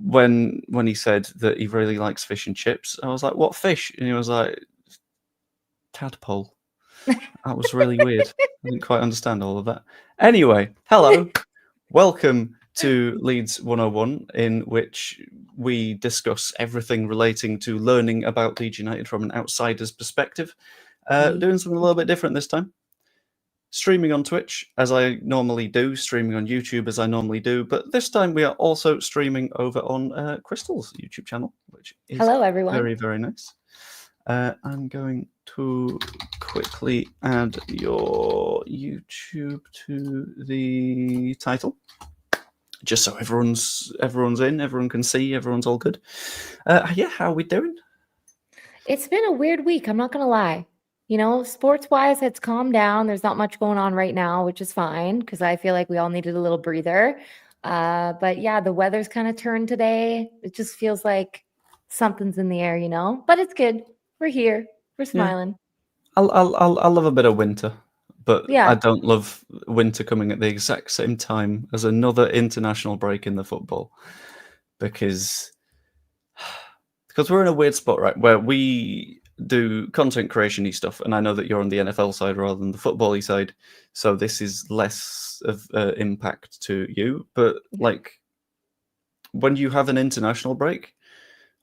when he said that he really likes fish and chips, I was like, "What fish?" And he was like, "Tadpole." That was really weird. I didn't quite understand all of that. Anyway, hello, welcome to Leeds 101, in which we discuss everything relating to learning about Leeds United from an outsider's perspective. Doing something a little bit different this time. Streaming on Twitch, as I normally do, streaming on YouTube, as I normally do, but this time we are also streaming over on Crystal's YouTube channel, which is Hello, everyone. very, very nice. I'm going to quickly add your YouTube to the title, just so everyone's in, everyone can see, everyone's all good. Yeah, how are we doing? It's been a weird week, I'm not going to lie. You know, sports-wise, it's calmed down. There's not much going on right now, which is fine, because I feel like we all needed a little breather. But yeah, the weather's kind of turned today. It just feels like something's in the air, you know? But it's good. We're here. We're smiling. I love a bit of winter, but Yeah. I don't love winter coming at the exact same time as another international break in the football, because we're in a weird spot, right, where we do content creation-y stuff, and I know that you're on the NFL side rather than the football-y side, so this is less of impact to you. But like, when you have an international break,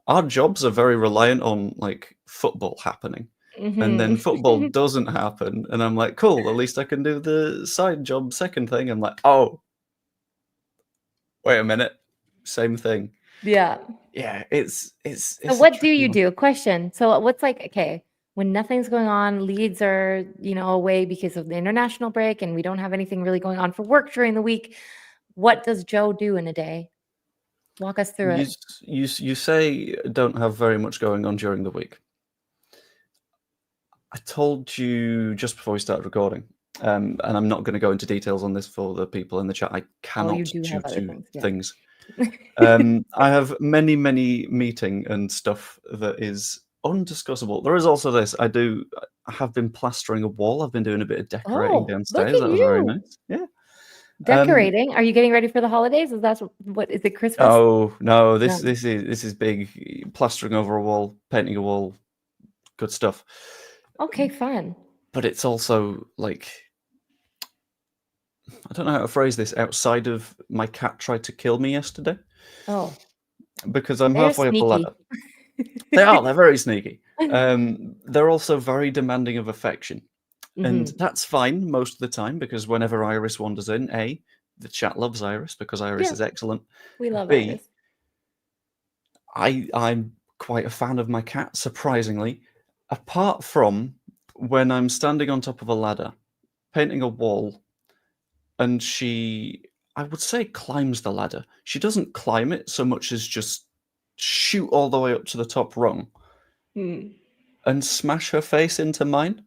our jobs are very reliant on like football happening. And then football doesn't happen, and I'm like, cool, at least I can do the side job second thing. I'm like, oh, wait a minute, same thing. Yeah. Yeah, it's So what do you do? Question. So what's like, okay, when nothing's going on, Leeds are, you know, away because of the international break, and we don't have anything really going on for work during the week. What does Joe do in a day? Walk us through it. You say don't have very much going on during the week. I told you just before we started recording, and I'm not going to go into details on this for the people in the chat. I cannot you do due have other to things. I have many meeting and stuff that is undiscussable. There is also this. I have been plastering a wall. I've been doing a bit of decorating downstairs. Look at That was very you. nice. Yeah. Decorating. Are you getting ready for the holidays? Is that what is it, Christmas? Oh no, this is big. Plastering over a wall, painting a wall, good stuff. Okay, fun. But it's also like, I don't know how to phrase this outside of my cat tried to kill me yesterday. Oh. Because I'm They're halfway up the sneaky. ladder. They're very sneaky. They're also very demanding of affection. And that's fine most of the time, because whenever Iris wanders in, A, the chat loves Iris because Iris is excellent. We love B, Iris. I'm quite a fan of my cat, surprisingly. Apart from when I'm standing on top of a ladder, painting a wall, and she, I would say, climbs the ladder. She doesn't climb it so much as just shoot all the way up to the top rung and smash her face into mine.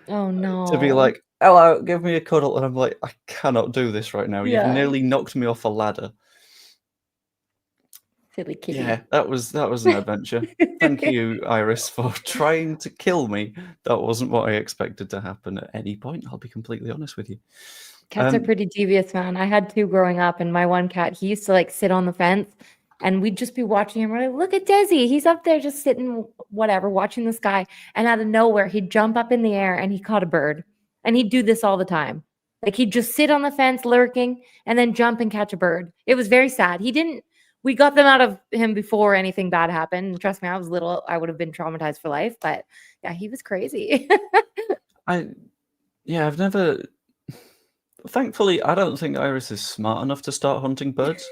Oh no. To be like, hello, give me a cuddle. And I'm like, I cannot do this right now. You've nearly knocked me off a ladder. Silly kitty. Yeah, that was an adventure. Thank you, Iris, for trying to kill me. That wasn't what I expected to happen at any point. I'll be completely honest with you. Cats are pretty devious, man. I had two growing up, and my one cat, he used to like sit on the fence, and we'd just be watching him. We're like, look at Desi. He's up there just sitting, whatever, watching the sky. And out of nowhere, he'd jump up in the air and he caught a bird. And he'd do this all the time. Like he'd just sit on the fence lurking and then jump and catch a bird. It was very sad. We got them out of him before anything bad happened. And trust me, I was little. I would have been traumatized for life. But yeah, he was crazy. I've never. Thankfully, I don't think Iris is smart enough to start hunting birds.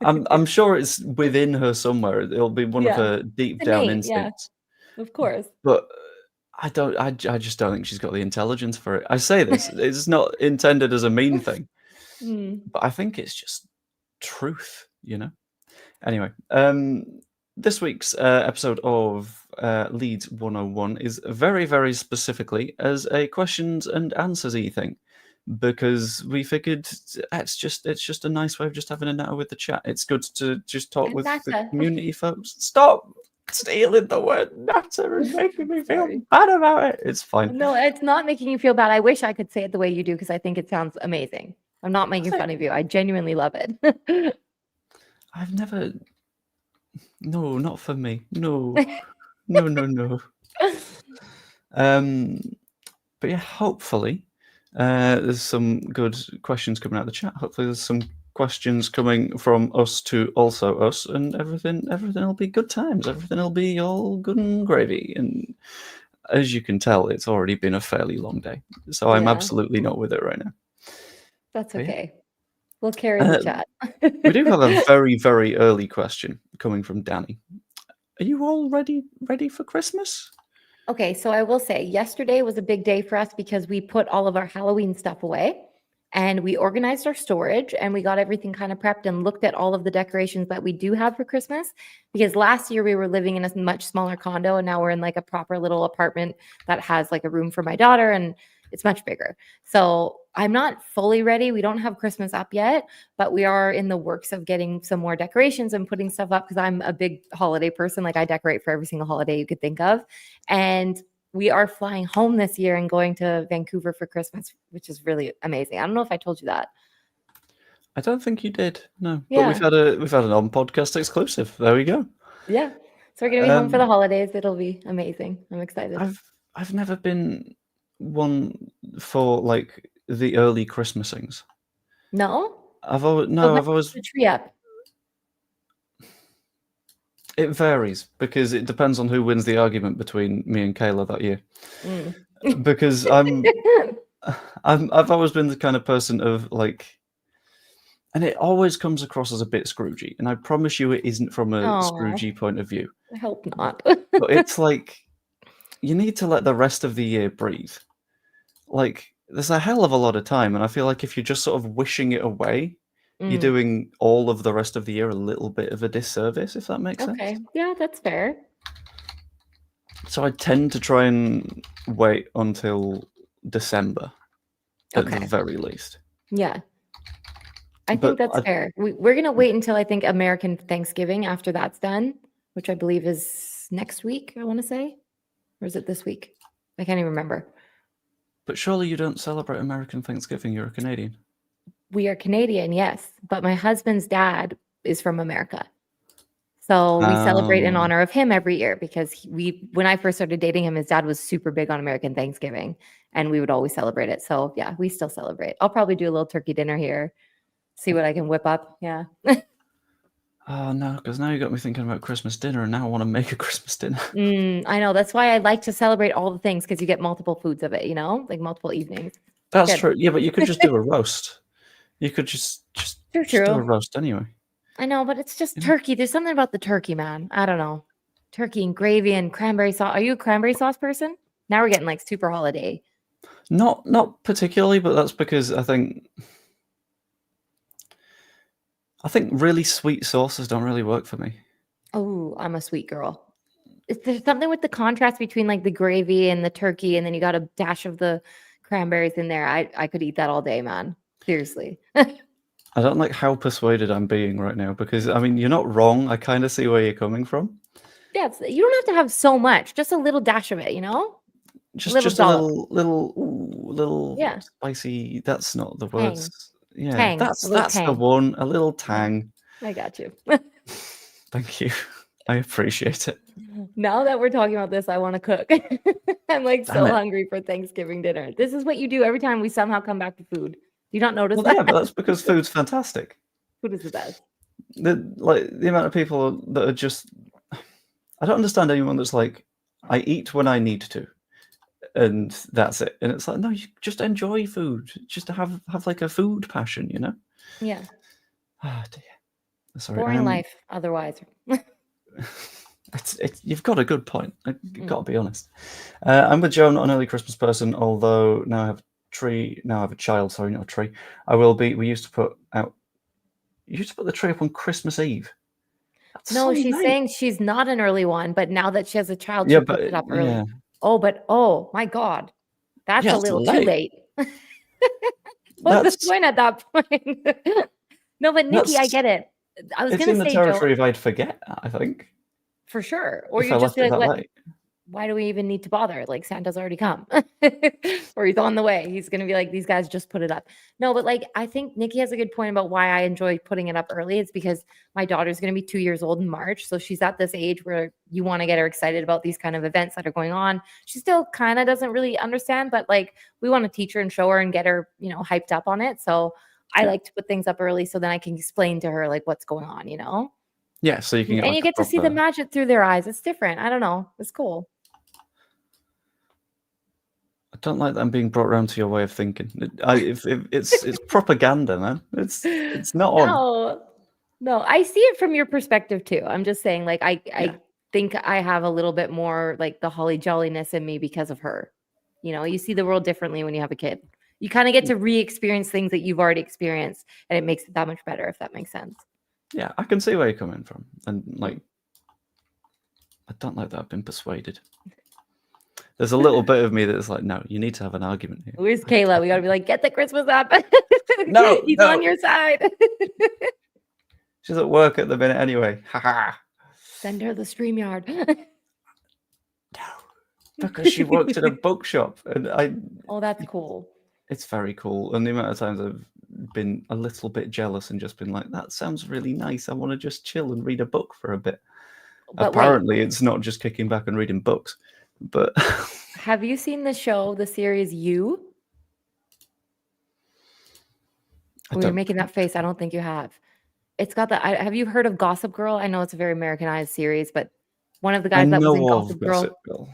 I'm sure it's within her somewhere. It'll be one of her deep down instincts. Yeah, of course. But I just don't think she's got the intelligence for it. I say this, it's not intended as a mean thing, but I think it's just truth, you know? Anyway, this week's episode of Leeds 101 is very, very specifically as a questions and answers-y thing, because we figured it's just a nice way of just having a natter with the chat. It's good to just talk with the community folks. Stop stealing the word natter and making me feel bad about it. It's fine. No, it's not making you feel bad. I wish I could say it the way you do, because I think it sounds amazing. I'm not making fun of you. I genuinely love it. I've never No, not for me. No, no. But yeah, hopefully, there's some good questions coming out of the chat. Hopefully, there's some questions coming from us to also us, and everything will be good times. Everything will be all good and gravy. And as you can tell, it's already been a fairly long day, so I'm Yeah. absolutely not with it right now. That's But yeah. okay. We'll carry the chat. We do have a very, very early question coming from Danny. Are you all ready for Christmas? Okay, so I will say yesterday was a big day for us because we put all of our Halloween stuff away and we organized our storage and we got everything kind of prepped and looked at all of the decorations that we do have for Christmas. Because last year we were living in a much smaller condo and now we're in like a proper little apartment that has like a room for my daughter and it's much bigger. So I'm not fully ready. We don't have Christmas up yet, but we are in the works of getting some more decorations and putting stuff up because I'm a big holiday person. Like I decorate for every single holiday you could think of. And we are flying home this year and going to Vancouver for Christmas, which is really amazing. I don't know if I told you that. I don't think you did. No, Yeah. but we've had an on podcast exclusive. There we go. Yeah. So we're gonna be home for the holidays. It'll be amazing. I'm excited. I've never been one for like the early Christmasings. No? I've So always when is the tree up? It varies because it depends on who wins the argument between me and Kayla that year. Because I've always been the kind of person of like, and it always comes across as a bit Scroogey, and I promise you it isn't from a Aw. Scroogey point of view. I hope not. But it's like you need to let the rest of the year breathe. Like there's a hell of a lot of time, and I feel like if you're just sort of wishing it away, you're doing all of the rest of the year a little bit of a disservice, if that makes Okay. sense. Yeah, that's fair. So I tend to try and wait until December at the very least. Yeah. I But think that's fair. We're going to wait until I think American Thanksgiving after that's done, which I believe is next week, I want to say. Or is it this week? I can't even remember. But surely you don't celebrate American Thanksgiving. You're a Canadian. We are Canadian, yes. But my husband's dad is from America. So we celebrate in honor of him every year because when I first started dating him, his dad was super big on American Thanksgiving and we would always celebrate it. So yeah, we still celebrate. I'll probably do a little turkey dinner here, see what I can whip up. Yeah. Oh no, because now you got me thinking about Christmas dinner and now I want to make a Christmas dinner. I know. That's why I like to celebrate all the things because you get multiple foods of it, you know, like multiple evenings. That's true. Yeah, but you could just do a roast. You could just do a roast anyway. I know, but it's just turkey. There's something about the turkey, man. I don't know. Turkey and gravy and cranberry sauce. Are you a cranberry sauce person? Now we're getting like super holiday. Not particularly, but that's because I think really sweet sauces don't really work for me. Oh, I'm a sweet girl. There's something with the contrast between like the gravy and the turkey, and then you got a dash of the cranberries in there. I could eat that all day, man. Seriously. I don't like how persuaded I'm being right now because, I mean, you're not wrong. I kind of see where you're coming from. Yeah, you don't have to have so much. Just a little dash of it, you know? Just a little spicy. That's not the words. Tang. Yeah, tang. that's tang. the one. A little tang. I got you. Thank you. I appreciate it. Now that we're talking about this, I want to cook. I'm like so hungry for Thanksgiving dinner. This is what you do every time we somehow come back to food. Do you not notice that? Yeah, but that's because food's fantastic. Food is the best. The amount of people that are just... I don't understand anyone that's like, I eat when I need to, and that's it. And it's like, no, you just enjoy food. Just to have like a food passion, you know? Yeah. Oh, dear. Sorry. Boring life otherwise. You've got a good point. I've got to be honest. I'm with Joe, not an early Christmas person, although now I have a child, sorry, not a tree. I will be. We used to put the tree up on Christmas Eve. That's no, so she's late. saying she's not an early one, but now that she has a child, she puts it up early. Yeah. Oh my God. That's a little too late. What's the point at that point? No, but Nikki, I get it. I was going to say, it's in the territory if I'd forget, I think. For sure. Or you just be like, why do we even need to bother? Like Santa's already come or he's on the way. He's going to be like, these guys just put it up. No, but like, I think Nikki has a good point about why I enjoy putting it up early. It's because my daughter's going to be 2 years old in March. So she's at this age where you want to get her excited about these kind of events that are going on. She still kind of doesn't really understand, but like we want to teach her and show her and get her, hyped up on it. So I like to put things up early so then I can explain to her like what's going on, Yeah, so you can get and like you get to see the magic through their eyes. It's different. I don't know. It's cool. I don't like that I'm being brought around to your way of thinking. It's propaganda, man. It's not on. No, I see it from your perspective too. I'm just saying, like, I think I have a little bit more like the holly jolliness in me because of her. You see the world differently when you have a kid. You kind of get to re-experience things that you've already experienced, and it makes it that much better, if that makes sense. Yeah, I can see where you're coming from. And like, I don't like that I've been persuaded. There's a little bit of me that's like, no, you need to have an argument here. Where's Kayla? We got to be like, get the Christmas up. No, he's on your side. She's at work at the minute anyway. Send her the StreamYard. No, because she works at a bookshop, and Oh, that's cool. It's very cool. And the amount of times I've been a little bit jealous and just been like, that sounds really nice. I want to just chill and read a book for a bit. But apparently, it's not just kicking back and reading books. But have you seen the series You? You're making that face. I don't think you have. It's got have you heard of Gossip Girl? I know it's a very Americanized series, but one of the guys that was in Gossip Girl.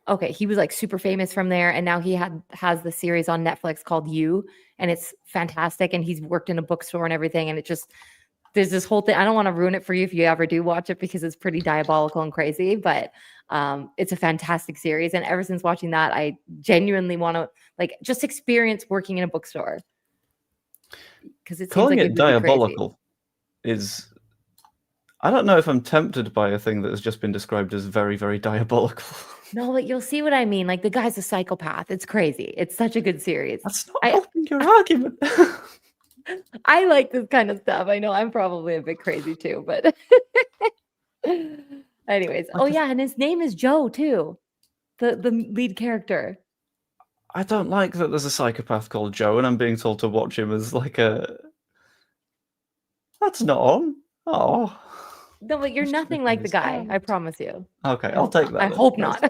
Okay, he was like super famous from there, and now he has the series on Netflix called You, and it's fantastic. And he's worked in a bookstore and everything, and there's this whole thing. I don't want to ruin it for you if you ever do watch it because it's pretty diabolical and crazy, but it's a fantastic series. And ever since watching that, I genuinely want to like just experience working in a bookstore because it calling seems like it diabolical is. I don't know if I'm tempted by a thing that has just been described as very, very diabolical. No, but you'll see what I mean. Like the guy's a psychopath. It's crazy. It's such a good series. That's not helping your argument. I like this kind of stuff. I know I'm probably a bit crazy too, but anyways. Oh yeah, and his name is Joe too. The lead character. I don't like that there's a psychopath called Joe and I'm being told to watch him as like a... That's not on. Oh. No, but you're nothing like the guy. I promise you. Okay, I'll take that. I hope not.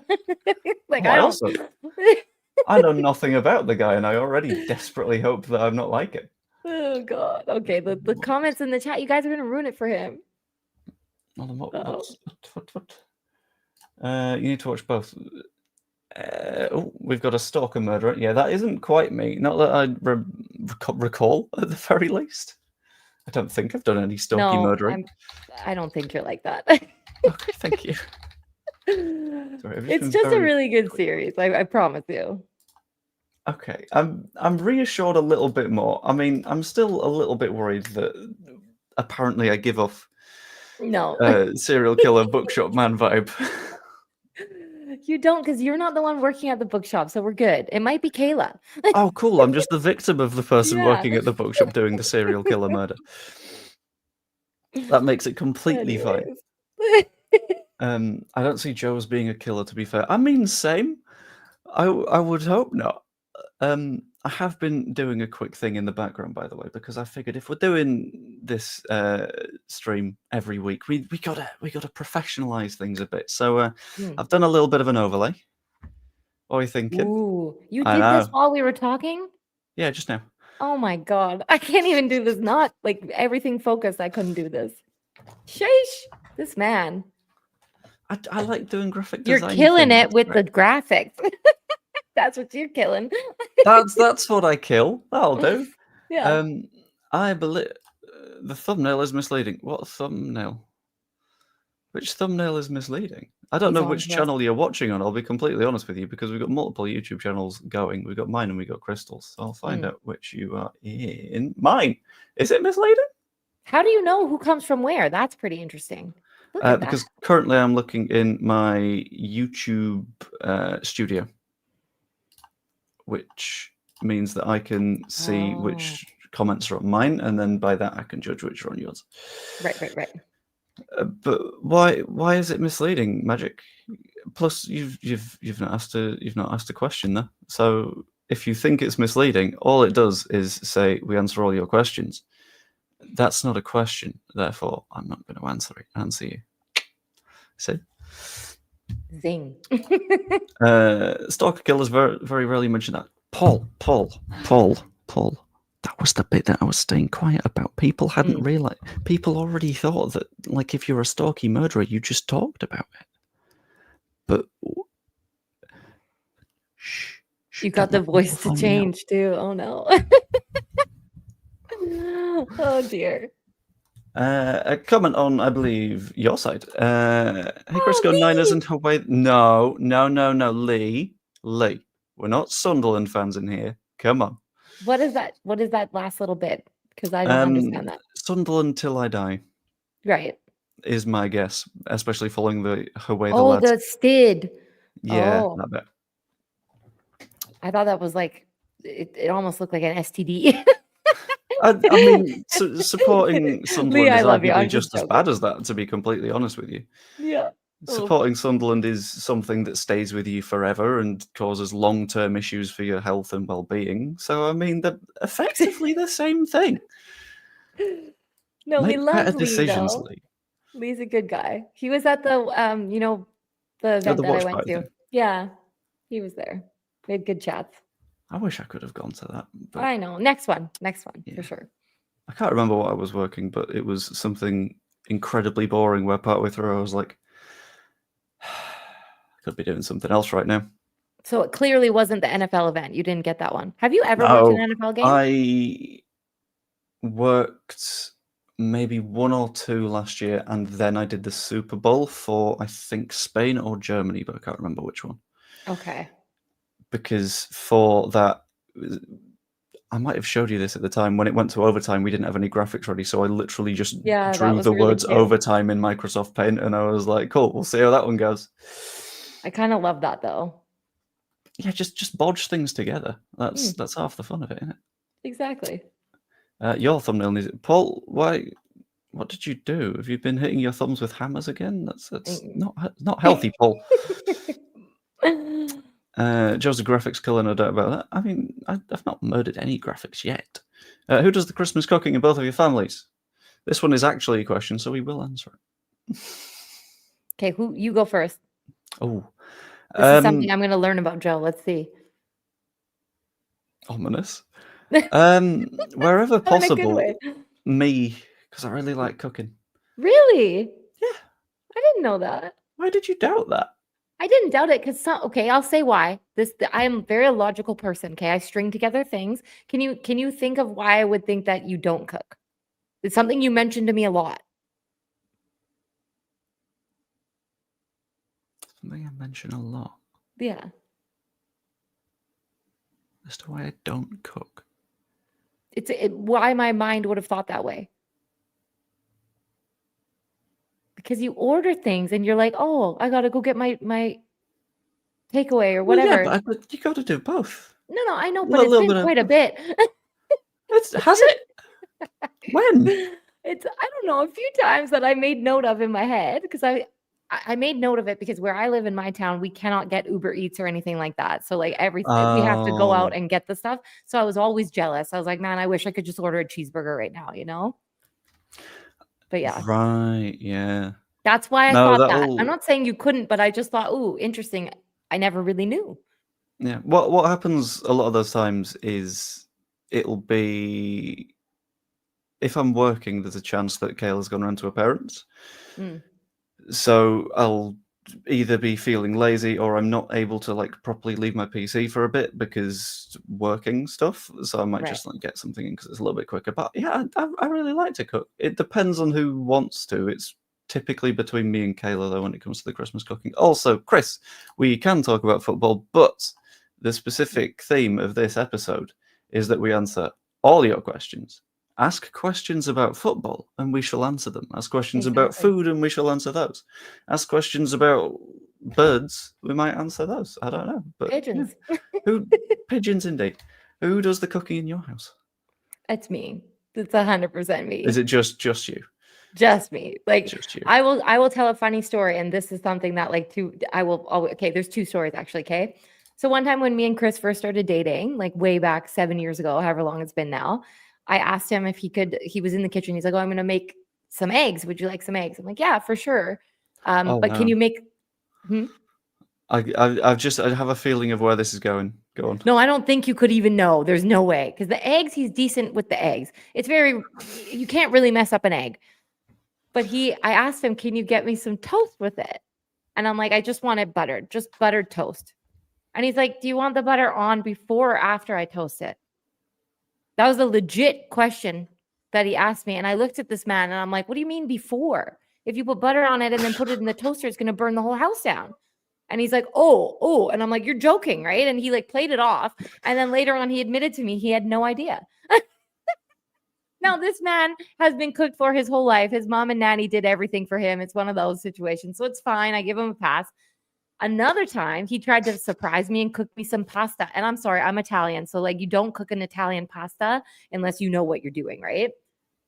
Like I know nothing about the guy and I already desperately hope that I'm not like it. Oh God. Okay, the comments in the chat, you guys are gonna ruin it for him. What? You need to watch both. We've got a stalker murderer. Yeah, that isn't quite me. Not that I recall, at the very least. I don't think I've done any stalky murdering. I don't think you're like that. Okay, thank you. Sorry, it's just a really good series. I promise you. Okay, I'm reassured a little bit more. I mean, I'm still a little bit worried that apparently I give off serial killer bookshop man vibe. You don't, because you're not the one working at the bookshop, so we're good. It might be Kayla. Oh, cool. I'm just the victim of the person working at the bookshop doing the serial killer murder. That makes it completely fine. I don't see Joe as being a killer, to be fair. I mean, same. I would hope not. I have been doing a quick thing in the background, by the way, because I figured if we're doing this stream every week, we gotta professionalize things a bit. So I've done a little bit of an overlay. What are you thinking? Ooh, you did this while we were talking? Yeah, just now. Oh my God, I can't even do this. Not like everything focused. I couldn't do this. Sheesh, this man. I like doing graphic design. You're killing it with the graphics. That's what you're killing. That's what I kill. That'll do. Yeah. I believe the thumbnail is misleading. What thumbnail? Which thumbnail is misleading? I don't know which channel you're watching on. I'll be completely honest with you because we've got multiple YouTube channels going. We've got mine and we've got Crystal's. So I'll find out which you are in. Mine. Is it misleading? How do you know who comes from where? That's pretty interesting. Because currently I'm looking in my YouTube studio, which means that I can see which comments are on mine, and then by that I can judge which are on yours. Right. But why is it misleading, Magic? plus you've not asked a question there. So if you think it's misleading, all it does is say we answer all your questions. That's not a question, therefore I'm not going to answer you. See? Zing. Stalker killers very, very rarely mention that. Paul. That was the bit that I was staying quiet about. People hadn't realized. People already thought that, like, if you're a stalky murderer, you just talked about it. But shh, You got the voice to change too. Oh no. Oh dear. A comment on, I believe, your side. Hey, Chris, go Niners and Hawaii. No, Lee. We're not Sunderland fans in here. Come on. What is that? What is that last little bit? Because I don't understand that. Sunderland till I die. Right. Is my guess, especially following the Hawaii the Oh, lads. the Stid. Yeah, Oh. that bit. I thought that was like it almost looked like an STD. I mean, supporting Sunderland Lee, I is love you. arguably I'm just as joking. bad as that, to be completely honest with you. Yeah. Supporting Sunderland is something that stays with you forever and causes long-term issues for your health and well-being. So, I mean, they're effectively the same thing. No, we Make love better Lee, decisions, though. Lee. Lee's a good guy. He was at the the event the that I watch went party to. thing. Yeah, he was there. We had good chats. I wish I could have gone to that. But I know. Next one Yeah. for sure. I can't remember what I was working, but it was something incredibly boring where partway through I was like, I could be doing something else right now. So it clearly wasn't the NFL event. You didn't get that one. Have you ever worked an NFL game? I worked maybe 1 or 2 last year, and then I did the Super Bowl for, I think, Spain or Germany, but I can't remember which one. Okay. Because for that, I might have showed you this at the time. When it went to overtime, we didn't have any graphics ready, so I literally just drew the words overtime in Microsoft Paint, and I was like, cool, we'll see how that one goes. I kind of love that, though. Yeah, just bodge things together. That's half the fun of it, isn't it? Exactly. Your thumbnail needs it. Paul, why? What did you do? Have you been hitting your thumbs with hammers again? That's not healthy, Paul. Joe's a graphics killer, no doubt about that. I mean, I've not murdered any graphics yet. Who does the Christmas cooking in both of your families? This one is actually a question, so we will answer it. Okay, you go first. Oh. This is something I'm going to learn about Joe. Let's see. Ominous. Wherever possible, me, because I really like cooking. Really? Yeah. I didn't know that. Why did you doubt that? I didn't doubt it because okay, I'll say why. I am a very logical person. Okay, I string together things. Can you think of why I would think that you don't cook? It's something you mentioned to me a lot. Something I mention a lot. Yeah. As to why I don't cook. It's why my mind would have thought that way. Because you order things and you're like, oh, I gotta go get my takeaway or whatever. Well, yeah, but you got to do both. No, I know, but it's been quite a bit. Has it? When? It's I don't know, a few times that I made note of in my head because I made note of it because where I live in my town, we cannot get Uber Eats or anything like that. So like we have to go out and get the stuff. So I was always jealous. I was like, man, I wish I could just order a cheeseburger right now, you know? But yeah. Right, yeah. That's why I thought that. I'm not saying you couldn't, but I just thought, ooh, interesting. I never really knew. Yeah. What happens a lot of those times is it'll be if I'm working, there's a chance that Kayla's gone around to her parents. So I'll either be feeling lazy or I'm not able to like properly leave my PC for a bit because working stuff. So I might just like get something in because it's a little bit quicker. But yeah, I really like to cook. It depends on who wants to. It's typically between me and Kayla though when it comes to the Christmas cooking. Also, Chris, we can talk about football, but the specific theme of this episode is that we answer all your questions. Ask questions about football, and we shall answer them. Ask questions about food, and we shall answer those. Ask questions about birds, we might answer those. I don't know. But pigeons. Yeah. Pigeons, indeed. Who does the cooking in your house? It's me. It's 100% me. Is it just you? Just me. Like Just you. I will tell a funny story, and this is something that like okay, there's two stories actually, okay? So one time when me and Chris first started dating, like way back 7 years ago, however long it's been now, I asked him if he was in the kitchen. He's like, "Oh, I'm gonna make some eggs. Would you like some eggs?" I'm like, "Yeah, for sure." Oh But can wow. you make hmm? I have a feeling of where this is going. Go on. No, I don't think you could even know. There's no way. Because the eggs, he's decent with the eggs. It's very you can't really mess up an egg. But I asked him, "Can you get me some toast with it?" And I'm like, "I just want it buttered, just buttered toast." And he's like, "Do you want the butter on before or after I toast it?" That was a legit question that he asked me. And I looked at this man and I'm like, "What do you mean before? If you put butter on it and then put it in the toaster, it's going to burn the whole house down." And he's like, oh. And I'm like, "You're joking, right?" And he like played it off. And then later on, he admitted to me he had no idea. Now, this man has been cooked for his whole life. His mom and nanny did everything for him. It's one of those situations. So it's fine. I give him a pass. Another time, he tried to surprise me and cook me some pasta. And I'm sorry, I'm Italian. So, like, you don't cook an Italian pasta unless you know what you're doing, right?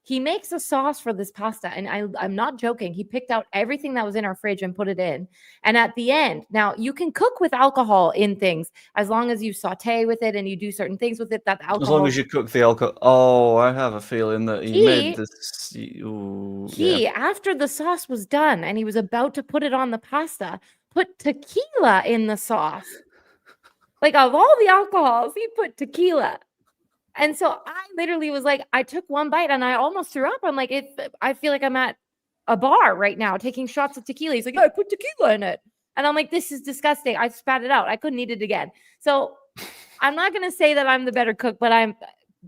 He makes a sauce for this pasta. And I'm not joking. He picked out everything that was in our fridge and put it in. And at the end, now you can cook with alcohol in things as long as you saute with it and you do certain things with it, that As long alcohol. as you cook the alcohol. Oh, I have a feeling that he made He this. Ooh, yeah. He, after the sauce was done and he was about to put it on the pasta, put tequila in the sauce. Like, of all the alcohols, he put tequila. And so I literally was like, I took one bite and I almost threw up. I'm like, I feel like I'm at a bar right now taking shots of tequila. He's like, "Yeah, I put tequila in it." And I'm like, "This is disgusting." I spat it out. I couldn't eat it again. So I'm not going to say that I'm the better cook, but I'm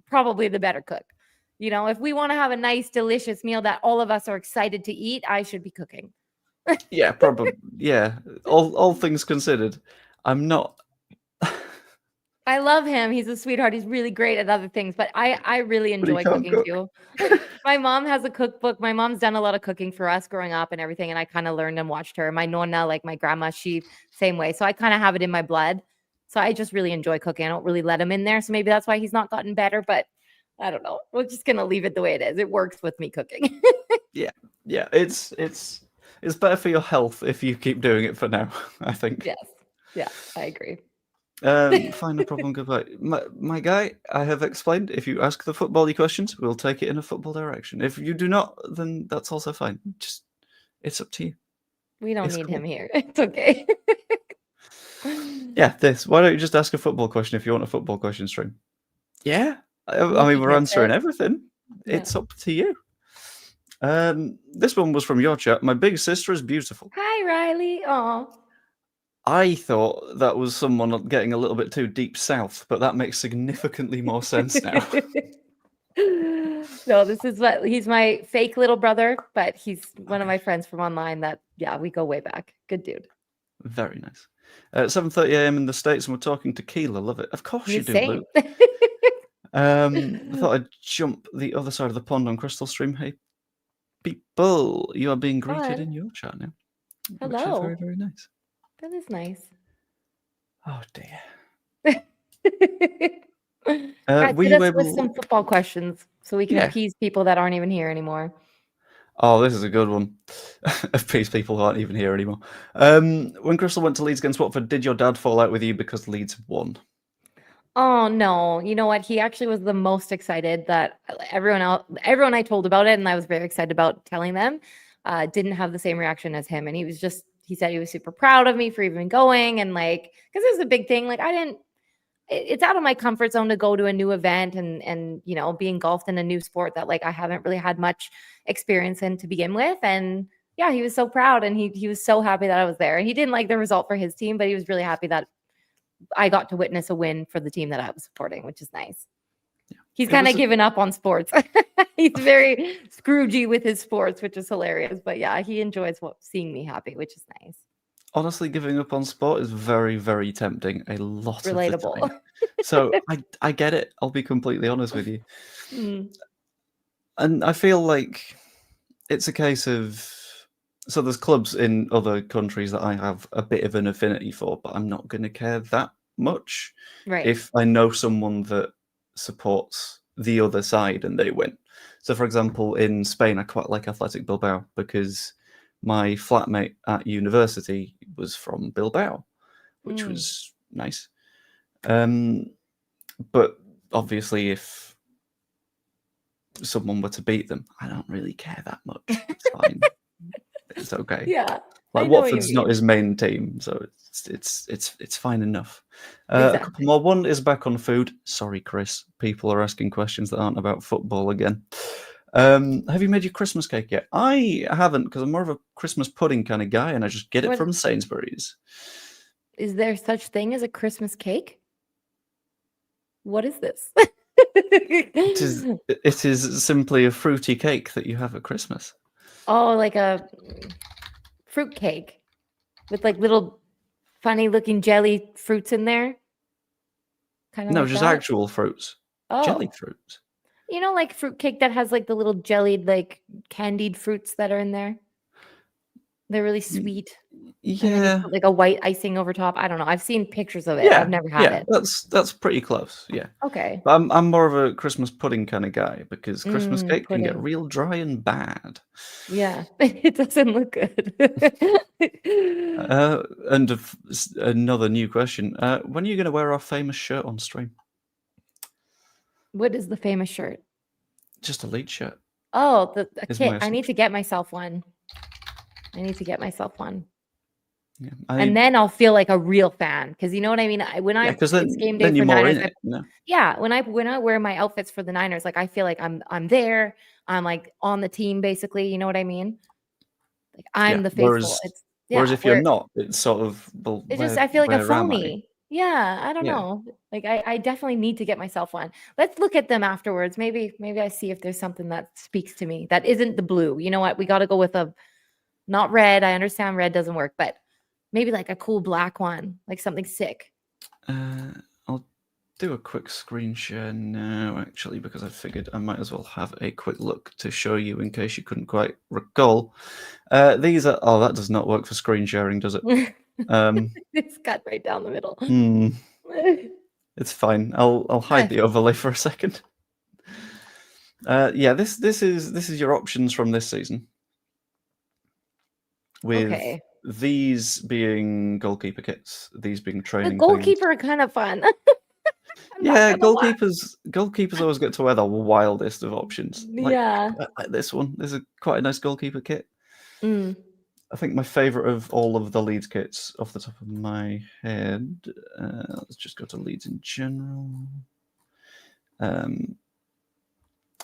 probably the better cook. You know, if we want to have a nice, delicious meal that all of us are excited to eat, I should be cooking. Yeah, probably. Yeah. All things considered, I'm not. I love him. He's a sweetheart. He's really great at other things, but I really But he enjoy can't cooking cook. too. My mom has a cookbook. My mom's done a lot of cooking for us growing up and everything, and I kind of learned and watched her. My nonna, like my grandma, she same way. So I kind of have it in my blood. So I just really enjoy cooking. I don't really let him in there. So maybe that's why he's not gotten better, but I don't know. We're just gonna leave it the way it is. It works with me cooking. Yeah. It's better for your health if you keep doing it for now. I think. Yes. Yeah, I agree. Fine, no problem. Goodbye, my guy. I have explained. If you ask the football-y questions, we'll take it in a football direction. If you do not, then that's also fine. Just it's up to you. We don't It's need cool. him here. It's okay. Yeah, this. Why don't you just ask a football question if you want a football question stream? Yeah, I We'll mean be we're answering tempted. everything. Yeah. It's up to you. This one was from your chat. My big sister is beautiful. Hi, Riley. Oh. I thought that was someone getting a little bit too deep south, but that makes significantly more sense now. No, this is what he's my fake little brother, but he's one of my friends from online that, yeah, we go way back. Good dude. Very nice. 7:30 a.m. in the States, and we're talking tequila. Love it. Of course you The do, Luke. same. I thought I'd jump the other side of the pond on Crystal Stream. Hey, people, you are being greeted in Fun. your chat now, which is very, Hello. very nice. That is nice. Oh dear. Guys, Were hit you us with able? some football questions so we can Yeah. appease people that aren't even here anymore. Oh, this is a good one. Appease people who aren't even here anymore. When Crystal went to Leeds against Watford, did your dad fall out with you because Leeds won? Oh no, you know what? He actually was the most excited that everyone I told about it, and I was very excited about telling them, didn't have the same reaction as him. And he said he was super proud of me for even going and like, because it was a big thing. Like it's out of my comfort zone to go to a new event and you know, be engulfed in a new sport that like I haven't really had much experience in to begin with. And yeah, he was so proud and he was so happy that I was there. And he didn't like the result for his team, but he was really happy that I got to witness a win for the team that I was supporting, which is nice. Yeah. He's kind of given up on sports. He's very Scroogey with his sports, which is hilarious. But yeah, he enjoys seeing me happy, which is nice. Honestly, giving up on sport is very, very tempting a lot of the Relatable. time. So I get it. I'll be completely honest with you. And I feel like it's a case of so there's clubs in other countries that I have a bit of an affinity for, but I'm not going to care that much Right. if I know someone that supports the other side and they win. So, for example, in Spain, I quite like Athletic Bilbao because my flatmate at university was from Bilbao, which Mm. was nice. But obviously, if someone were to beat them, I don't really care that much. It's fine. It's okay. Yeah, I Like know what you Watford's not mean. his main team, so it's fine enough. A couple Exactly. more. One is back on food. Sorry, Chris. People are asking questions that aren't about football again. Have you made your Christmas cake yet? I haven't because I'm more of a Christmas pudding kind of guy, and I just get it What from Sainsbury's. is there such thing as a Christmas cake? What is this? It is simply a fruity cake that you have at Christmas. Oh, like a fruit cake with like little funny looking jelly fruits in there. Kind of No, like just that. actual fruits, jelly Oh, fruits. like fruit cake that has like the little jellied, like candied fruits that are in there. They're really sweet. And then you Yeah, put like a white icing over top. I don't know. I've seen pictures of it. I've yeah, never had yeah. it. That's pretty close. Yeah. Okay. But I'm more of a Christmas pudding kind of guy because Christmas cake can get Pudding. real dry and bad. Yeah. It doesn't look good. And another new question: when are you going to wear our famous shirt on stream? What is the famous shirt? Just a lead shirt Oh, a is my kit. I need to assumption. get myself one. I need to get myself one. Yeah, And then I'll feel like a real fan because you know what I mean. yeah, because It's game day then for you're more Niners. in it. No. Yeah, when I wear my outfits for the Niners, like I feel like I'm there. I'm like on the team basically. You know what I mean? Like I'm Yeah. the faithful. Whereas It's whereas yeah. if you're Where not, it's sort of well, it's just I feel like a where am I? phony. Yeah, I don't Yeah. know. Like I definitely need to get myself one. Let's look at them afterwards. Maybe I see if there's something that speaks to me that isn't the blue. You know what? We got to go with a not red. I understand red doesn't work, but maybe like a cool black one, like something sick. I'll do a quick screen share now, actually, because I figured I might as well have a quick look to show you in case you couldn't quite recall. These are. Oh, that does not work for screen sharing, does it? It's cut right down the middle. It's fine. I'll hide the overlay for a second. Yeah, this is your options from this season. With Okay. these being goalkeeper kits, these being The training things. goalkeeper are kind of fun. Yeah, goalkeepers always get to wear the wildest of options. Yeah. Like this one. This is quite a nice goalkeeper kit. Mm. I think my favourite of all of the Leeds kits, off the top of my head, let's just go to Leeds in general.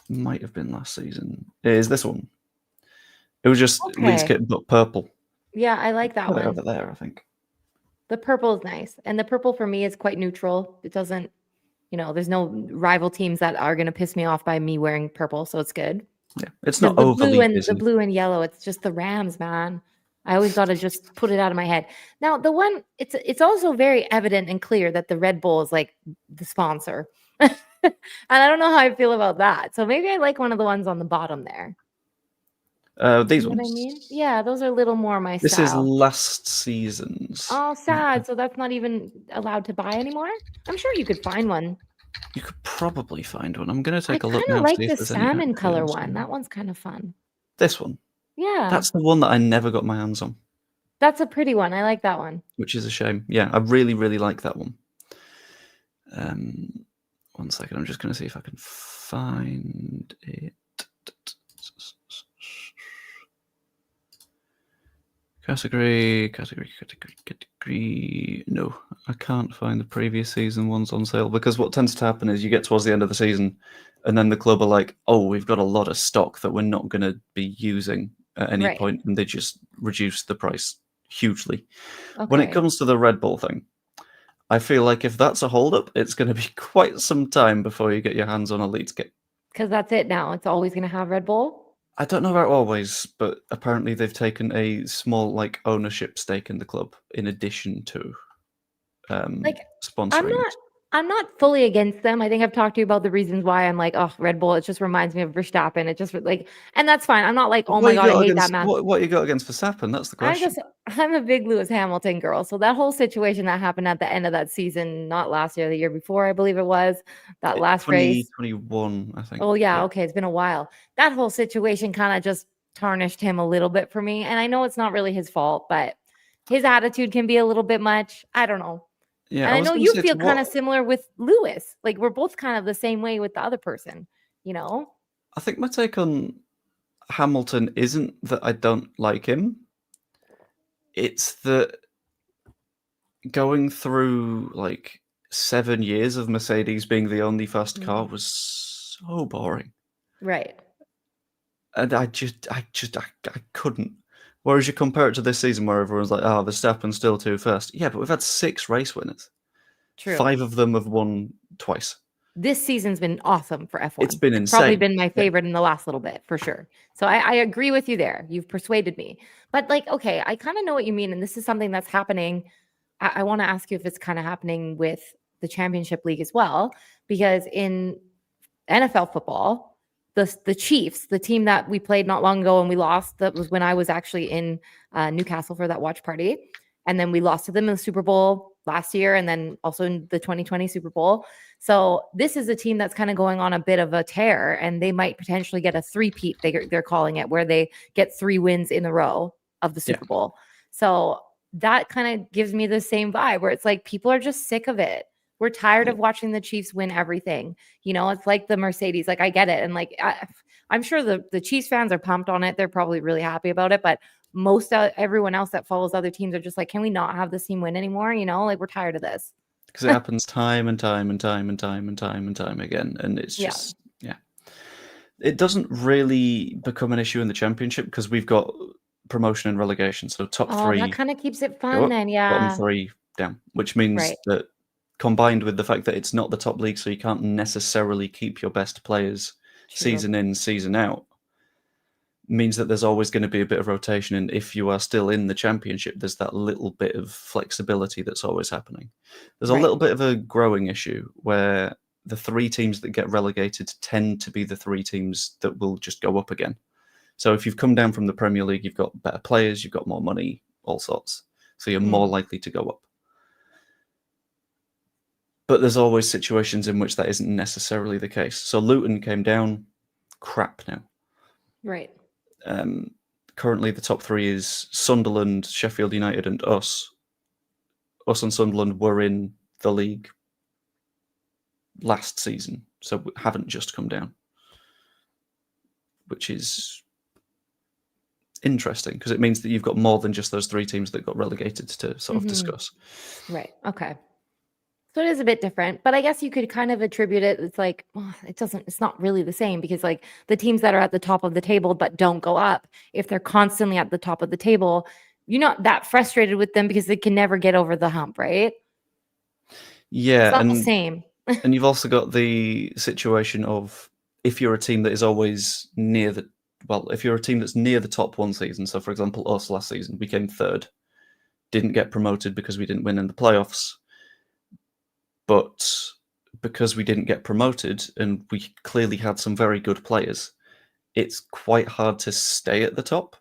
Might have been last season. Is this one? It was just Leeds Okay. kit, but purple. Yeah, I like that Put it one. over there, I think. The purple is nice. And the purple for me is quite neutral. It doesn't, there's no rival teams that are going to piss me off by me wearing purple, so it's good. Yeah, it's Because not overly busy. the blue and yellow, it's just the Rams, man. I always got to just put it out of my head. Now, the one it's also very evident and clear that the Red Bull is like the sponsor. And I don't know how I feel about that. So maybe I like one of the ones on the bottom there. These You know ones. what I mean? Yeah, those are a little more my This is style. last season's. Oh, sad. So that's not even allowed to buy anymore? I'm sure you could find one. You could probably find one. I'm going to I take a kind look of now, like see if the there's any salmon actually color on one. sale. That one's kind of fun. This one. Yeah. That's the one that I never got my hands on. That's a pretty one. I like that one. Which is a shame. Yeah, I really, really like that one. 1 second. I'm just going to see if I can find it. Category. No, I can't find the previous season ones on sale because what tends to happen is you get towards the end of the season and then the club are like, oh, we've got a lot of stock that we're not going to be using at any Right. point, and they just reduce the price hugely. When it Okay. comes to the Red Bull thing, I feel like if that's a holdup, it's going to be quite some time before you get your hands on a Leeds kit. Because that's it now. It's always going to have Red Bull. I don't know about always, but apparently they've taken a small ownership stake in the club in addition to Like, sponsoring it. I'm not fully against them. I think I've talked to you about the reasons why I'm like, oh, Red Bull. It just reminds me of Verstappen. It just like, and that's fine. I'm not like, oh What my you god, I got hate that against man. what you got against Verstappen? That's the question. I'm a big Lewis Hamilton girl. So that whole situation that happened at the end of that season, not last year, the year before, I believe it was, that last race. 2021, I think. Oh yeah, Yeah. okay, it's been a while. That whole situation kind of just tarnished him a little bit for me. And I know it's not really his fault, but his attitude can be a little bit much. I don't know. Yeah, And I I was know going to you say to feel kind what of similar with Lewis. Like we're both kind of the same way with the other person, you know? I think my take on Hamilton isn't that I don't like him. It's that going through like 7 years of Mercedes being the only fast car Mm. was so boring. Right. And I couldn't. Whereas you compare it to this season where everyone's like, oh, Verstappen's still too fast. Yeah, but we've had 6 race winners. True. 5 of them have won twice. This season's been awesome for It's F1. been It's probably insane. been my Yeah. favorite in the last little bit for sure. So I agree with you there. You've persuaded me. But like, okay, I kind of know what you mean. And this is something that's happening. I want to ask you if it's kind of happening with the championship league as well, because in NFL football, the Chiefs, the team that we played not long ago and we lost, that was when I was actually in Newcastle for that watch party. And then we lost to them in the Super Bowl last year and then also in the 2020 Super Bowl. So this is a team that's kind of going on a bit of a tear and they might potentially get a three-peat, they're calling it, where they get 3 wins in a row of the Yeah. Super Bowl. So that kind of gives me the same vibe where it's like people are just sick of it. We're tired of watching the Chiefs win everything. You know, it's like the Mercedes. Like I get it, and like I'm sure the Chiefs fans are pumped on it. They're probably really happy about it. But most everyone else that follows other teams are just like, can we not have this team win anymore? You know, like we're tired of this. Because it happens time and time and time and time and time and time again. And it's Yeah. just, yeah. It doesn't really become an issue in the championship because we've got promotion and relegation. So top Oh, that 3 kind of keeps it go fun up, then. bottom Yeah. 3 down, which means Right. that combined with the fact that it's not the top league, so you can't necessarily keep your best players True. season in, season out, means that there's always going to be a bit of rotation. And if you are still in the championship, there's that little bit of flexibility that's always happening. There's a Right. little bit of a growing issue where the 3 teams that get relegated tend to be the 3 teams that will just go up again. So if you've come down from the Premier League, you've got better players, you've got more money, all sorts. So you're more likely to go up. But there's always situations in which that isn't necessarily the case. So Luton came down, crap now. Right. Currently, the top 3 is Sunderland, Sheffield United, and us. Us and Sunderland were in the league last season, so we haven't just come down, which is interesting because it means that you've got more than just those 3 teams that got relegated to sort of discuss. Right. Okay. So it is a bit different, but I guess you could kind of attribute it. It's like, well, it's not really the same because like the teams that are at the top of the table but don't go up, if they're constantly at the top of the table, you're not that frustrated with them because they can never get over the hump, right? It's Yeah, not the same. and you've also got the situation of if you're a team that is always near the if you're a team that's near the top one season, so for example, us last season, we came 3rd, didn't get promoted because we didn't win in the playoffs, but because we didn't get promoted and we clearly had some very good players, it's quite hard to stay at the top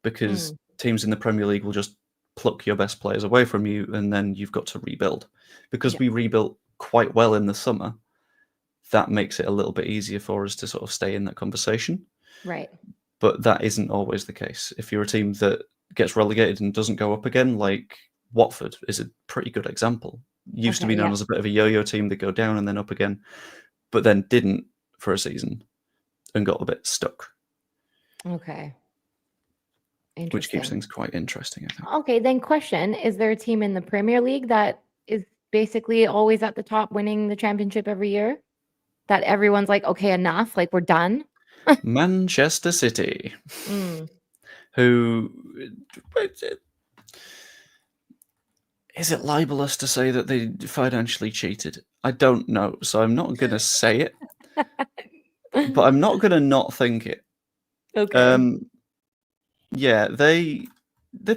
because teams in the Premier League will just pluck your best players away from you and then you've got to rebuild. Because Yeah. we rebuilt quite well in the summer, that makes it a little bit easier for us to sort of stay in that conversation. Right. But that isn't always the case. If you're a team that gets relegated and doesn't go up again, like Watford is a pretty good example. Used to be Okay. known Yeah. as a bit of a yo-yo team that go down and then up again, but then didn't for a season and got a bit stuck, Okay. which keeps Interesting. things quite interesting, I think. Okay. Then question, is there a team in the Premier League that is basically always at the top winning the championship every year that everyone's like, okay, enough, like we're done? Manchester City, Mm. who is it libelous to say that they financially cheated? I don't know, so I'm not going to say it, but I'm not going to not think it. Okay. Yeah, they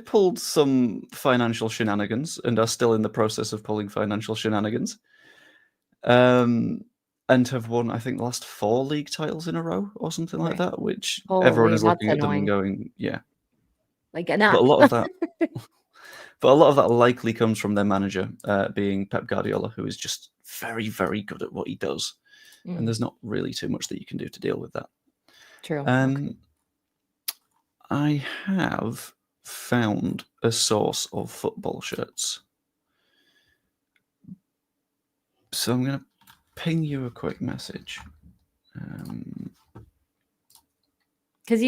pulled some financial shenanigans and are still in the process of pulling financial shenanigans. And have won, I think, the last 4 league titles in a row or something like Right. that, which everyone Holy, is that's looking at them and annoying. going, yeah. Like, But enough. a lot of that, but a lot of that likely comes from their manager, being Pep Guardiola, who is just very, very good at what he does, and there's not really too much that you can do to deal with that. True. Okay. I have found a source of football shirts, so I'm going to ping you a quick message. Because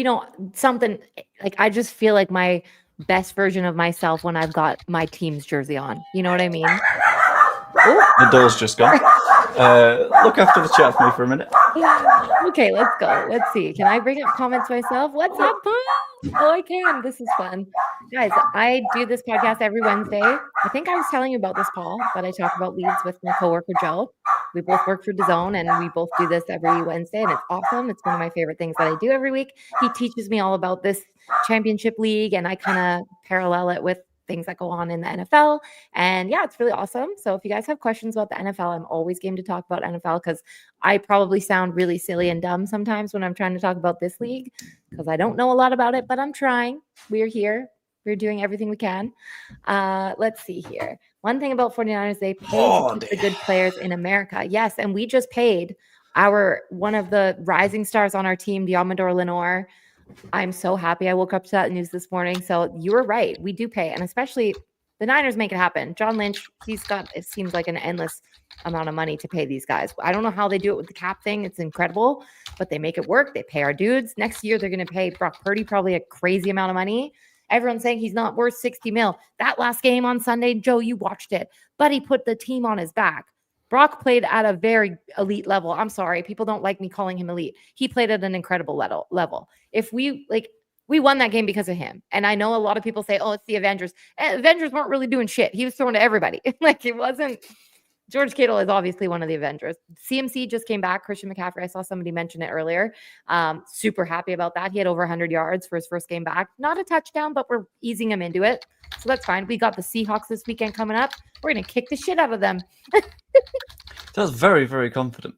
something like I just feel like my best version of myself when I've got my team's jersey on. You know what I mean? The door's just gone. Look after the chat for me for a minute. Okay, let's go. Let's see. Can I bring up comments myself? What's up, Paul? Oh, I can. This is fun. Guys, I do this podcast every Wednesday. I think I was telling you about this, Paul, that I talk about Leeds with my coworker, Joe. We both work for DAZN and we both do this every Wednesday, and it's awesome. It's one of my favorite things that I do every week. He teaches me all about this championship league, and I kind of parallel it with things that go on in the NFL. And yeah, it's really awesome. So if you guys have questions about the NFL, I'm always game to talk about NFL because I probably sound really silly and dumb sometimes when I'm trying to talk about this league because I don't know a lot about it, but I'm trying. We're here. We're doing everything we can. Let's see here. One thing about 49ers, they pay to keep the good players in America. Yes, and we just paid one of the rising stars on our team, Diamondor Lenore. I'm so happy I woke up to that news this morning. So you were right. We do pay. And especially the Niners make it happen. John Lynch, it seems like an endless amount of money to pay these guys. I don't know how they do it with the cap thing. It's incredible, but they make it work. They pay our dudes. Next year, they're going to pay Brock Purdy probably a crazy amount of money. Everyone's saying he's not worth 60 mil. That last game on Sunday, Joe, you watched it. But he put the team on his back. Brock played at a very elite level. I'm sorry. People don't like me calling him elite. He played at an incredible level. If we won that game because of him. And I know a lot of people say, oh, it's the Avengers. Avengers weren't really doing shit. He was throwing to everybody. Like it wasn't. George Kittle is obviously one of the Avengers. CMC just came back. Christian McCaffrey, I saw somebody mention it earlier. Super happy about that. He had over 100 yards for his first game back. Not a touchdown, but we're easing him into it. So that's fine. We got the Seahawks this weekend coming up. We're going to kick the shit out of them. That's very, very confident.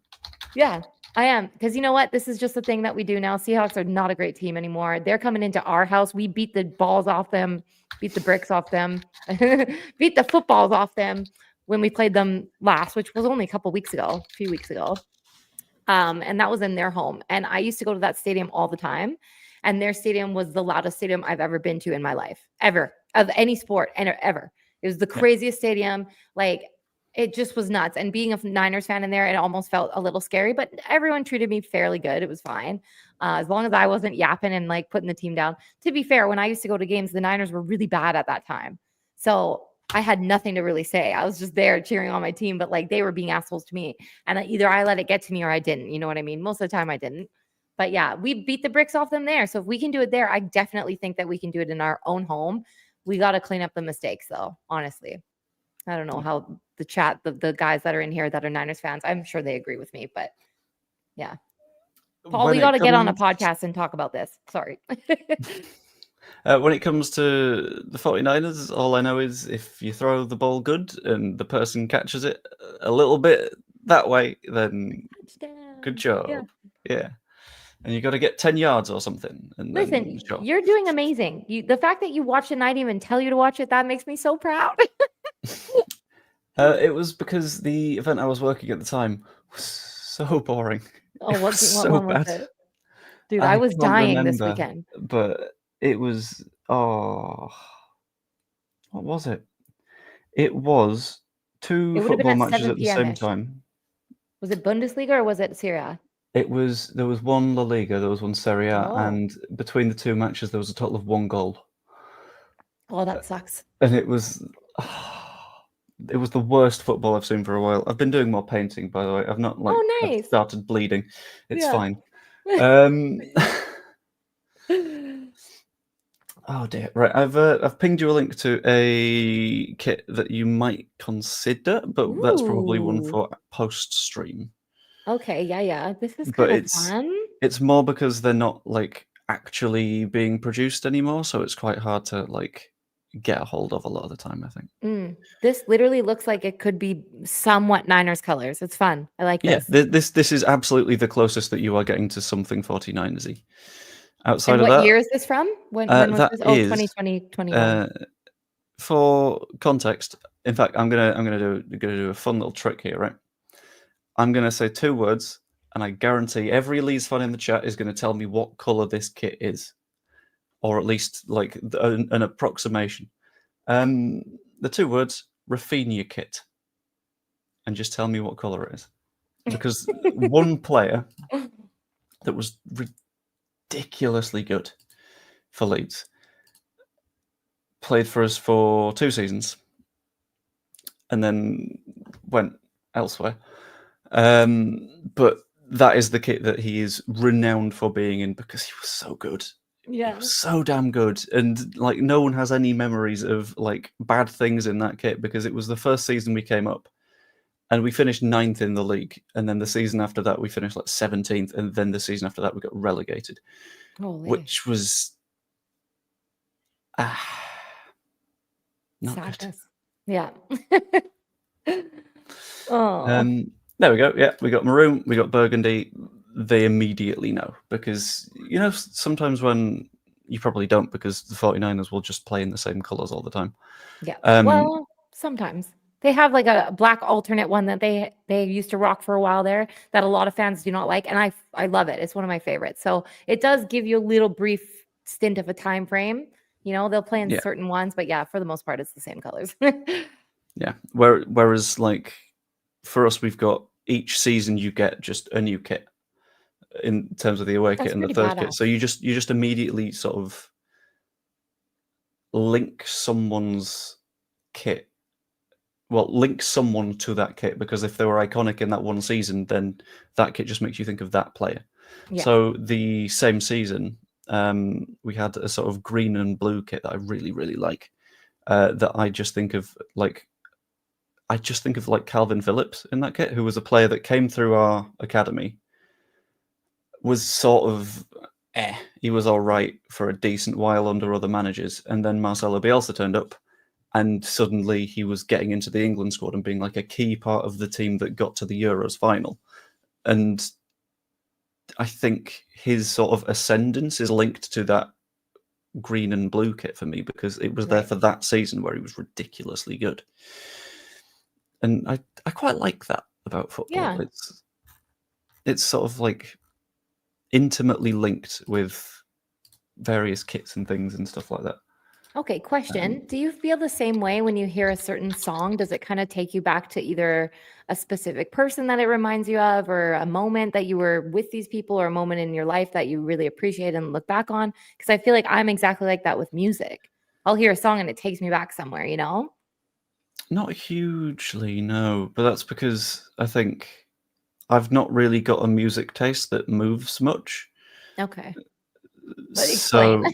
Yeah, I am. Because you know what? This is just the thing that we do now. Seahawks are not a great team anymore. They're coming into our house. We beat the balls off them, beat the bricks off them, beat the footballs off them when we played them last, which was only a few weeks ago. And that was in their home. And I used to go to that stadium all the time. And their stadium was the loudest stadium I've ever been to in my life, ever, of any sport, and ever. It was the craziest stadium. Like, it just was nuts. And being a Niners fan in there, it almost felt a little scary, but everyone treated me fairly good. It was fine. As long as I wasn't yapping and like putting the team down. To be fair, when I used to go to games, the Niners were really bad at that time. So I had nothing to really say. I was just there cheering on my team, but like they were being assholes to me. And either I let it get to me or I didn't. You know what I mean? Most of the time I didn't. But yeah, we beat the bricks off them there. So if we can do it there, I definitely think that we can do it in our own home. We got to clean up the mistakes though, honestly. I don't know how the chat, the guys that are in here that are Niners fans, I'm sure they agree with me, but yeah. Paul, we got to get on a podcast and talk about this. Sorry. When it comes to the 49ers, all I know is if you throw the ball good and the person catches it a little bit that way, then good job. Yeah. And you got to get 10 yards or something. And listen, you're doing amazing. The fact that you watched it and I didn't even tell you to watch it, that makes me so proud. It was because the event I was working at the time was so boring. Oh, what so one bad. was it? Dude, I was dying this weekend. But it was, what was it? It was two football matches at the same time. Was it Bundesliga or was it Serie A? There was one La Liga, there was one Serie A, and between the two matches there was a total of 1 goal. Oh, that sucks. And it was the worst football I've seen for a while. I've been doing more painting, by the way. I've not I've started bleeding. It's fine. Oh dear. Right, I've pinged you a link to a kit that you might consider, but that's probably one for post stream. Okay, yeah. This is kind of fun. It's more because they're not like actually being produced anymore, so it's quite hard to like get a hold of a lot of the time, I think. This literally looks like it could be somewhat Niners colors. It's fun. I like Yeah, this. this is absolutely the closest that you are getting to something 49ers-y. Outside And of what that, year is this from? When was that this? Oh, is 2020, 21. for context. In fact, I'm gonna do a fun little trick here, right? I'm gonna say 2 words, and I guarantee every Leeds fan in the chat is gonna tell me what color this kit is, or at least like an approximation. The 2 words, Rafinha kit, and just tell me what color it is, because one player that was ridiculously good for Leeds played for us for 2 seasons, and then went elsewhere. But that is the kit that he is renowned for being in because he was so good. He Yeah. was so damn good, and like no one has any memories of like bad things in that kit because it was the first season we came up, and we finished 9th in the league, and then the season after that we finished like 17th, and then the season after that we got relegated, Holy. which was not Sadness. Yeah. Oh. good. There we go. Yeah, we got maroon, we got burgundy. They immediately know because you know sometimes when you probably don't because the 49ers will just play in the same colors all the time. Yeah. Well, sometimes they have like a black alternate one that they used to rock for a while there that a lot of fans do not like, and I love it. It's one of my favorites. So it does give you a little brief stint of a time frame. You know, they'll play in Yeah. certain ones, but yeah, for the most part, it's the same colors. Yeah. Whereas like for us, we've got each season you get just a new kit in terms of the away That's kit and the pretty third kit. badass. So you just immediately sort of link someone's kit. Well, link someone to that kit because if they were iconic in that one season, then that kit just makes you think of that player. Yeah. So the same season, we had a sort of green and blue kit that I really, really like. That I just think of like Calvin Phillips in that kit, who was a player that came through our academy, was sort of he was all right for a decent while under other managers, and then Marcelo Bielsa turned up, and suddenly he was getting into the England squad and being like a key part of the team that got to the Euros final. And I think his sort of ascendance is linked to that green and blue kit for me because it was there Right. for that season where he was ridiculously good. And I quite like that about football. Yeah. It's sort of like intimately linked with various kits and things and stuff like that. Okay, question. Do you feel the same way when you hear a certain song? Does it kind of take you back to either a specific person that it reminds you of, or a moment that you were with these people, or a moment in your life that you really appreciate and look back on? Because I feel like I'm exactly like that with music. I'll hear a song and it takes me back somewhere, you know? Not hugely, no, but that's because I think I've not really got a music taste that moves much. Okay. But explain.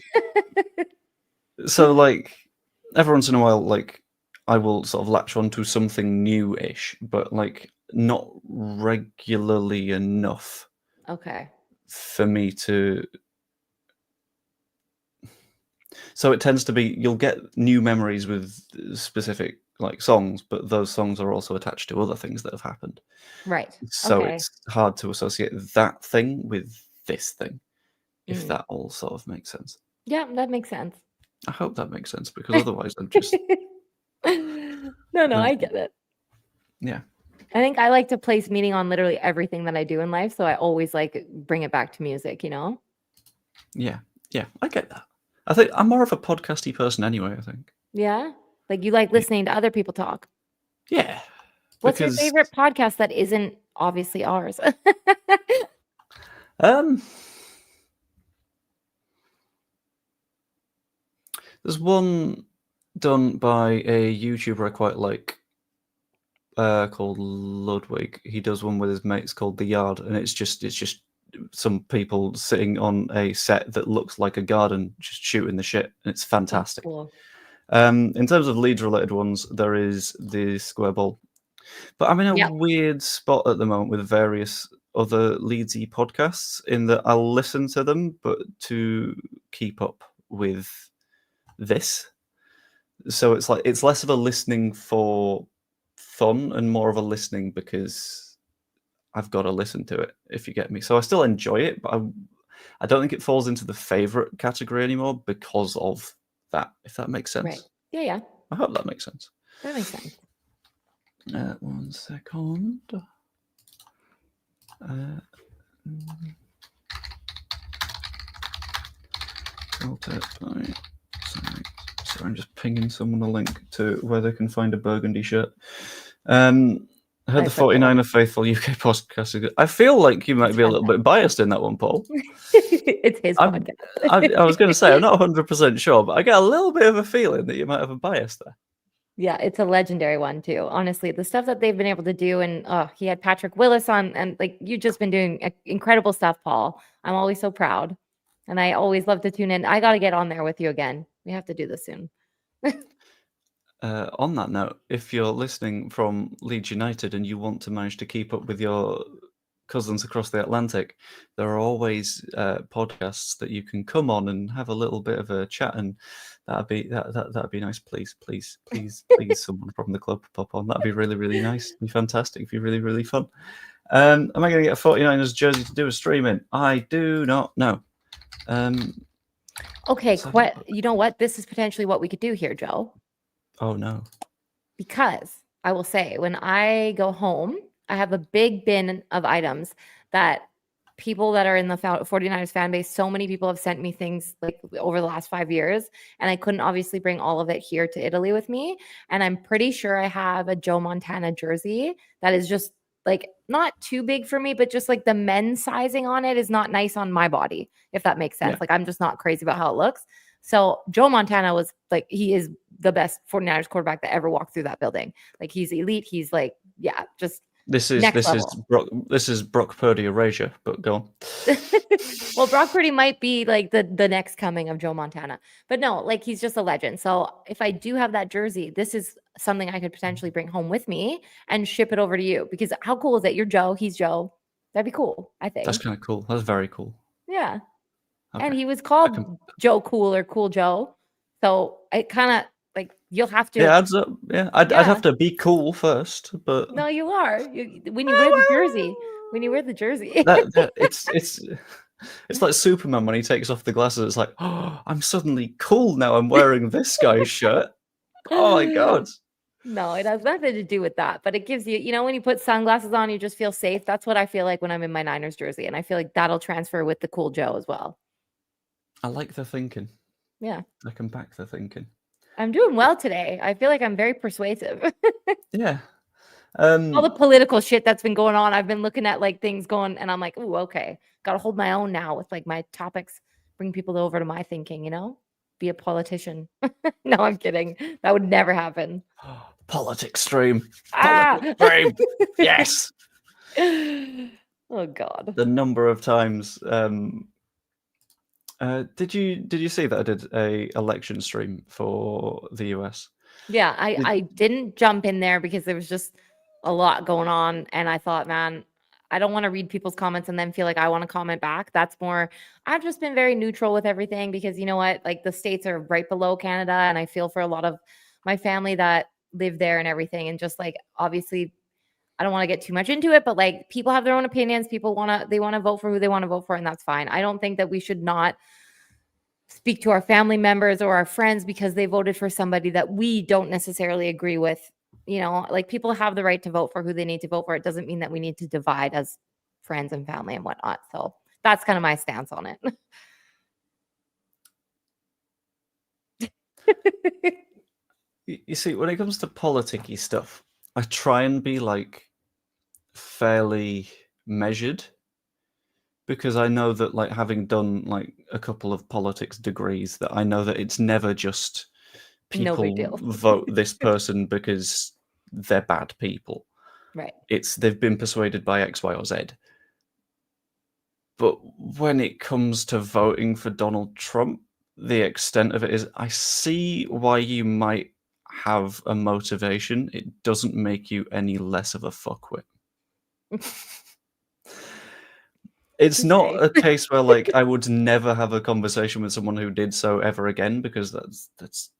So like every once in a while, like I will sort of latch onto something new-ish, but like not regularly enough Okay. for me to. So it tends to be you'll get new memories with specific like songs, but those songs are also attached to other things that have happened. Right. So Okay. it's hard to associate that thing with this thing, if Mm. that all sort of makes sense. Yeah, that makes sense. I hope that makes sense because otherwise I'm just No, I get it. yeah. I think I like to place meaning on literally everything that I do in life, so I always like bring it back to music, you know? Yeah, I get that. I think I'm more of a podcasty person anyway, I think. Yeah? Like you like listening to other people talk. Yeah, What's your because favorite podcast that isn't obviously ours? um, there's one done by a YouTuber I quite like called Ludwig. He does one with his mates called The Yard, and it's just some people sitting on a set that looks like a garden, just shooting the shit, and it's fantastic. Cool. In terms of Leeds-related ones, there is the Square Ball, but I'm in a Yep. weird spot at the moment with various other Leedsy podcasts in that I'll listen to them, but to keep up with this. So it's like it's less of a listening for fun and more of a listening because I've got to listen to it, if you get me. So I still enjoy it, but I don't think it falls into the favorite category anymore because of that, if that makes sense. Right. Yeah. I hope that makes sense. That makes sense. 1 second. Sorry, I'm just pinging someone a link to where they can find a burgundy shirt. I heard the 49er Faithful UK podcast. I feel like you might be a little bit biased in that one, Paul. It's his podcast. I was going to say, I'm not 100% sure, but I get a little bit of a feeling that you might have a bias there. Yeah, it's a legendary one too. Honestly, the stuff that they've been able to do, and he had Patrick Willis on, and like you've just been doing incredible stuff, Paul. I'm always so proud, and I always love to tune in. I got to get on there with you again. We have to do this soon. On that note, if you're listening from Leeds United and you want to manage to keep up with your cousins across the Atlantic, there are always podcasts that you can come on and have a little bit of a chat, and that'd be nice. Please, someone from the club pop on. That'd be really, really nice. It'd be fantastic. It'd be really, really fun. Am I going to get a 49ers jersey to do a stream in? I do not know. Okay, you know what? This is potentially what we could do here, Joe. Oh, no. Because I will say, when I go home, I have a big bin of items that people that are in the 49ers fan base, so many people have sent me things like over the last 5 years, and I couldn't obviously bring all of it here to Italy with me. And I'm pretty sure I have a Joe Montana jersey that is just like not too big for me, but just like the men's sizing on it is not nice on my body, if that makes sense. Yeah. Like I'm just not crazy about how it looks. So Joe Montana was like, he is the best 49ers quarterback that ever walked through that building. Like he's elite. He's like, yeah, just this is Brock Purdy erasure, but go on. Well, Brock Purdy might be like the next coming of Joe Montana, but no, like he's just a legend. So if I do have that jersey, this is something I could potentially bring home with me and ship it over to you, because how cool is that? You're Joe, he's Joe. That'd be cool. I think that's kind of cool. That's very cool. Yeah. Okay. And he was called Joe Cool or Cool Joe. So it kind of like, you'll have to. It adds up. Yeah. I'd have to be cool first, but. No, you are. When you wear the jersey. When you wear the jersey. It's like Superman when he takes off the glasses. It's like, oh, I'm suddenly cool now. I'm wearing this guy's shirt. Oh my God. No, it has nothing to do with that. But it gives you, when you put sunglasses on, you just feel safe. That's what I feel like when I'm in my Niners jersey. And I feel like that'll transfer with the Cool Joe as well. I like the thinking. Yeah. I can back the thinking. I'm doing well today. I feel like I'm very persuasive. Yeah. All the political shit that's been going on, I've been looking at like things going, and I'm like, ooh, okay. Got to hold my own now with like my topics, bring people over to my thinking, be a politician. No, I'm kidding. That would never happen. Politics stream. Politics stream. Yes. Oh God. The number of times. Did you see that I did a election stream for the US? Yeah, I didn't jump in there because there was just a lot going on, and I thought, man, I don't want to read people's comments and then feel like I want to comment back. That's more, I've just been very neutral with everything, because you know what? Like the States are right below Canada, and I feel for a lot of my family that live there and everything. And just like, obviously, I don't want to get too much into it, but like people have their own opinions. People they want to vote for who they want to vote for, and that's fine. I don't think that we should not speak to our family members or our friends because they voted for somebody that we don't necessarily agree with. Like people have the right to vote for who they need to vote for. It doesn't mean that we need to divide as friends and family and whatnot. So that's kind of my stance on it. You see, when it comes to politicky stuff, I try and be like fairly measured, because I know that, like, having done like a couple of politics degrees, that I know that it's never just people No big deal. vote this person because they're bad people. Right. It's they've been persuaded by X, Y, or Z. But when it comes to voting for Donald Trump, the extent of it is, I see why you might have a motivation. It doesn't make you any less of a fuckwit. It's not a case where like I would never have a conversation with someone who did so ever again, because that's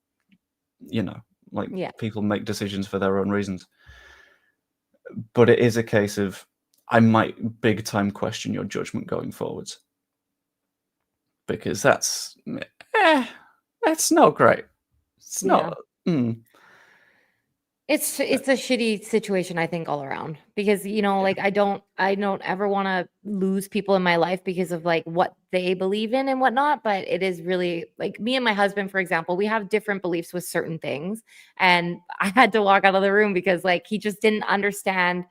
you know, like Yeah. people make decisions for their own reasons. But it is a case of I might big time question your judgment going forwards. Because that's not great. It's Yeah. not. It's a shitty situation, I think, all around because, you know, like I don't ever want to lose people in my life because of like what they believe in and whatnot. But it is really like me and my husband, for example, we have different beliefs with certain things. And I had to walk out of the room because like he just didn't understand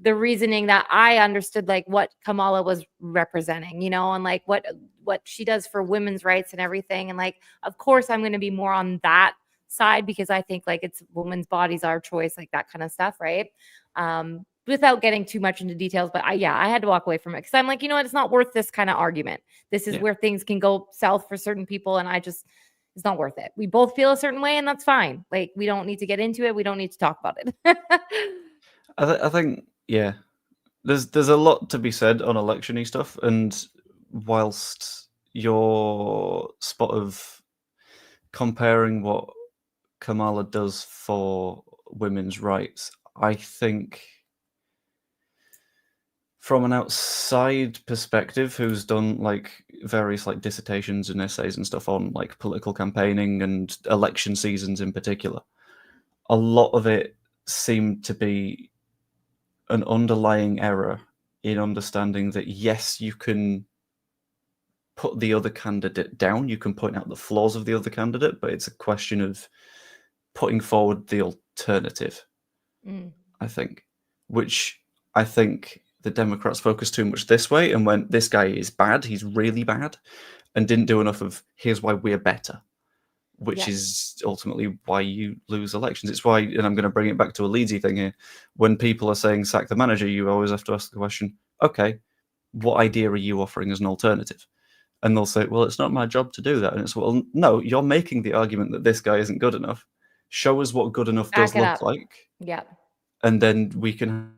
the reasoning that I understood, like what Kamala was representing, you know, and like what she does for women's rights and everything. And like, of course, I'm going to be more on that side because I think like it's women's bodies, our choice, like that kind of stuff, right? Without getting too much into details, but I had to walk away from it because I'm like, you know what, it's not worth this kind of argument. This is Yeah. where things can go south for certain people, and it's not worth it. We both feel a certain way, and that's fine. Like, we don't need to get into it. We don't need to talk about it. I think there's a lot to be said on electiony stuff, and whilst your spot of comparing what Kamala does for women's rights, I think from an outside perspective, who's done like various like dissertations and essays and stuff on like political campaigning and election seasons in particular, a lot of it seemed to be an underlying error in understanding that yes, you can put the other candidate down, you can point out the flaws of the other candidate, but it's a question of putting forward the alternative, I think, which I think the Democrats focused too much this way and went, this guy is bad, he's really bad, and didn't do enough of here's why we're better, which Yeah. is ultimately why you lose elections. It's why, and I'm going to bring it back to a Leedsy thing here, when people are saying sack the manager, you always have to ask the question, okay, what idea are you offering as an alternative? And they'll say, well, it's not my job to do that. And it's, well, no, you're making the argument that this guy isn't good enough. Show us what good enough does Back it look up. like, Yeah. and then we can